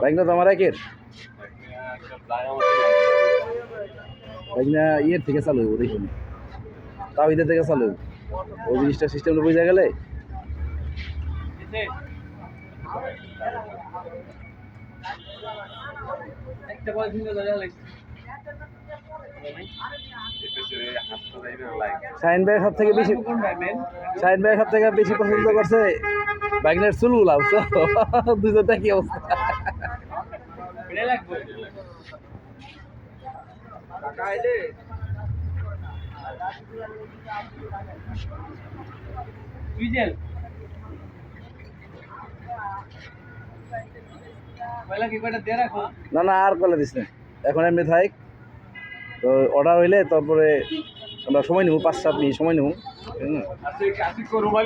Bike না তো আমার একের বাইক না ইয়ের থেকে চালু হইব দেখুন, তাও ঈদের থেকে চালু ওই জিনিসটা সিস্টেমটা বুঝে গেলে শাহিন ভাই সব থেকে বেশি পছন্দ করছে বাইকের চুলগুলা, বুঝছো? দুজনটা কি অবস্থা। না না আর কলে দিস না, এখন এমনি থাক। তো অর্ডার হইলে তারপরে আমরা সময় নেব, 5-7 মিনিট সময় নেব।